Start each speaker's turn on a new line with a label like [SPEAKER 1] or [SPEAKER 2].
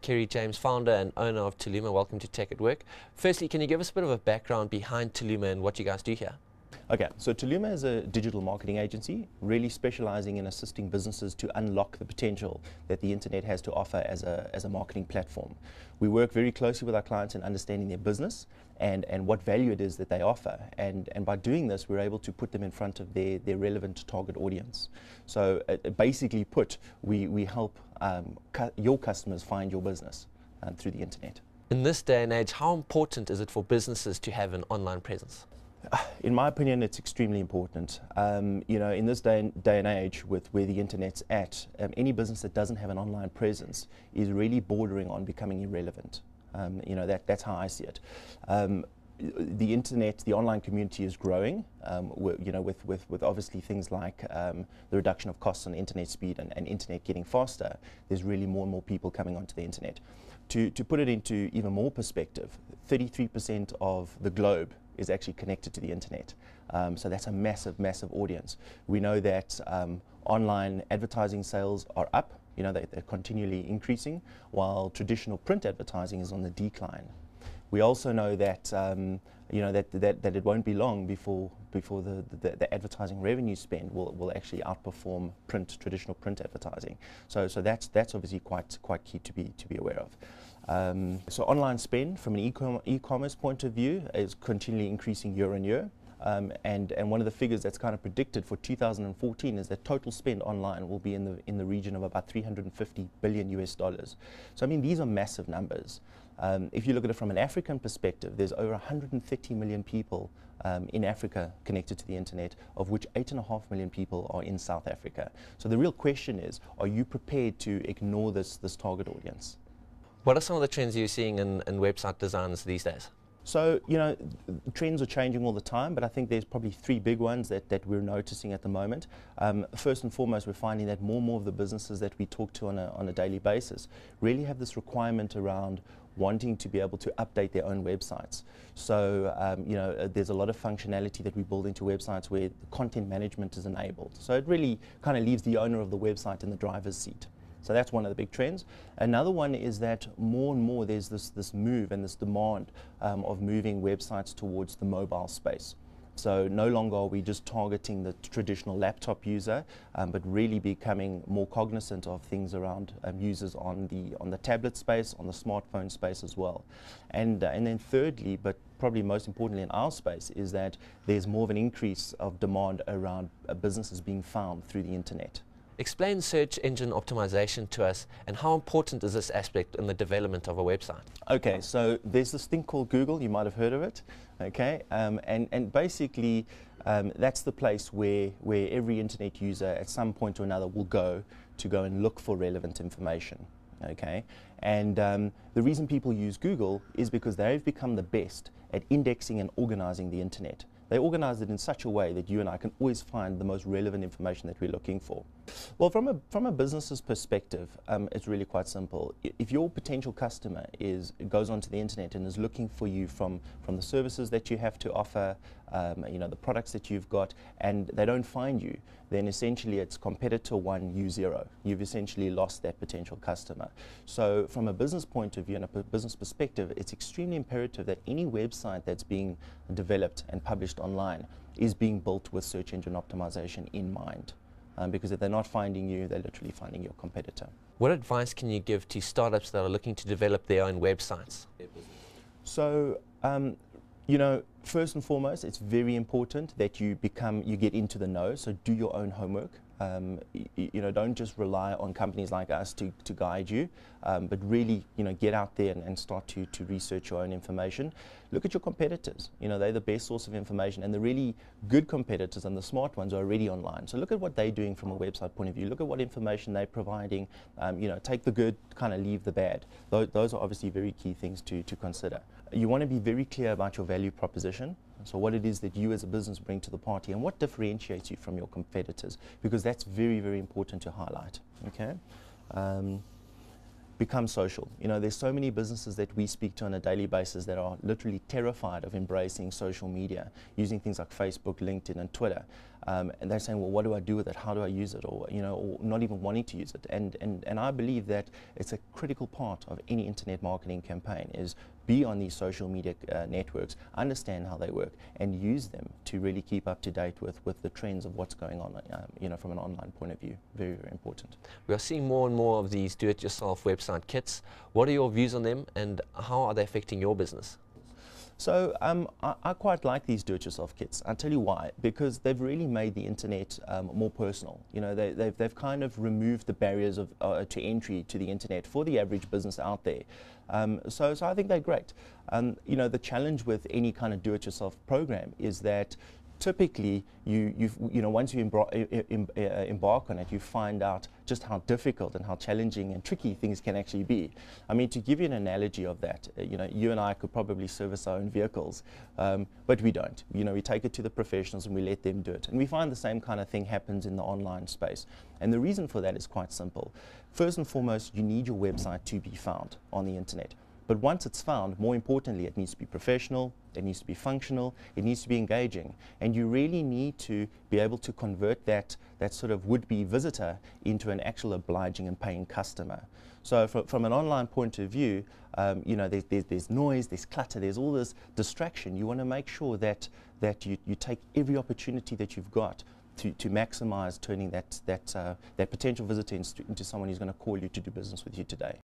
[SPEAKER 1] Ceri James, founder and owner of Tuluma. Welcome to Tech at Work. Firstly, can you give us a bit of a background behind Tuluma and what you guys do here?
[SPEAKER 2] Okay, so Tuluma is a digital marketing agency, really specializing in assisting businesses to unlock the potential that the internet has to offer as a marketing platform. We work very closely with our clients in understanding their business and what value it is that they offer. And by doing this, we're able to put them in front of their relevant target audience. So basically put, we help your customers find your business through the internet.
[SPEAKER 1] In this day and age, how important is it for businesses to have an online presence?
[SPEAKER 2] In my opinion, it's extremely important. In this day and age, with where the internet's at, any business that doesn't have an online presence is really bordering on becoming irrelevant. That's how I see it. The internet, the online community is growing. With obviously things like the reduction of costs on internet speed and internet getting faster. There's really more and more people coming onto the internet. To put it into even more perspective, 33% of the globe is actually connected to the internet. So that's a massive, massive audience. We know that online advertising sales are up. They're continually increasing, while traditional print advertising is on the decline. We also know that that it won't be long before the advertising revenue spend will actually outperform traditional print advertising. So that's obviously quite key to be aware of. So online spend from an e-commerce point of view is continually increasing year on year. And one of the figures that's kind of predicted for 2014 is that total spend online will be in the region of about $350 billion US. So I mean, these are massive numbers. If you look at it from an African perspective, there's over 130 million people in Africa connected to the internet, of which 8.5 million people are in South Africa. So the real question is, are you prepared to ignore this target audience?
[SPEAKER 1] What are some of the trends you're seeing in website designs these days?
[SPEAKER 2] So, trends are changing all the time, but I think there's probably three big ones that we're noticing at the moment. First and foremost, we're finding that more and more of the businesses that we talk to on a daily basis really have this requirement around wanting to be able to update their own websites. So, there's a lot of functionality that we build into websites where content management is enabled. So it really kind of leaves the owner of the website in the driver's seat. So that's one of the big trends. Another one is that more and more there's this move and this demand of moving websites towards the mobile space. So no longer are we just targeting the traditional laptop user, but really becoming more cognizant of things around users on the tablet space, on the smartphone space as well. And then thirdly, but probably most importantly in our space, is that there's more of an increase of demand around businesses being found through the internet.
[SPEAKER 1] Explain search engine optimization to us, and how important is this aspect in the development of a website?
[SPEAKER 2] Okay, so there's this thing called Google. You might have heard of it. Okay, and basically that's the place where every internet user at some point or another will go and look for relevant information. Okay, and the reason people use Google is because they've become the best at indexing and organizing the internet. They organize it in such a way that you and I can always find the most relevant information that we're looking for. Well, from a business's perspective, it's really quite simple. If your potential customer goes onto the internet and is looking for you from the services that you have to offer, the products that you've got, and they don't find you, then essentially it's competitor 1, you 0. You've essentially lost that potential customer. So from a business point of view and a business perspective, it's extremely imperative that any website that's being developed and published online is being built with search engine optimization in mind. Because if they're not finding you, they're literally finding your competitor.
[SPEAKER 1] What advice can you give to startups that are looking to develop their own websites?
[SPEAKER 2] So, first and foremost, it's very important that you get into the know. So do your own homework. Don't just rely on companies like us to guide you, but really, get out there and start to research your own information. Look at your competitors. They're the best source of information, and the really good competitors and the smart ones are already online. So look at what they're doing from a website point of view. Look at what information they're providing. Take the good, kind of leave the bad. Those are obviously very key things to consider. You want to be very clear about your value proposition. So what it is that you as a business bring to the party and what differentiates you from your competitors, because that's very, very important to highlight. Okay. Become social. There's so many businesses that we speak to on a daily basis that are literally terrified of embracing social media, using things like Facebook, LinkedIn, and Twitter. and they're saying, well, what do I do with it? How do I use it? Or, you know, or not even wanting to use it. And I believe that it's a critical part of any internet marketing campaign is be on these social media networks, understand how they work, and use them to really keep up to date with the trends of what's going on, you know, from an online point of view. Very, very important.
[SPEAKER 1] We are seeing more and more of these do-it-yourself website kits. What are your views on them, and how are they affecting your business?
[SPEAKER 2] So I quite like these do-it-yourself kits. I'll tell you why. Because they've really made the internet more personal. You know, they've kind of removed the barriers of, to entry to the internet for the average business out there. So I think they're great. You know, the challenge with any kind of do-it-yourself program is that typically, you know, once you embark on it, you find out just how difficult and how challenging and tricky things can actually be. I mean, to give you an analogy of that, you know, you and I could probably service our own vehicles, but we don't. You know, we take it to the professionals and we let them do it. And we find the same kind of thing happens in the online space. And the reason for that is quite simple. First and foremost, you need your website to be found on the internet. But once it's found, more importantly, it needs to be professional, it needs to be functional, it needs to be engaging. And you really need to be able to convert that sort of would-be visitor into an actual obliging and paying customer. So from an online point of view, you know, there's noise, there's clutter, there's all this distraction. You want to make sure that you take every opportunity that you've got to maximize turning that potential visitor into someone who's going to call you to do business with you today.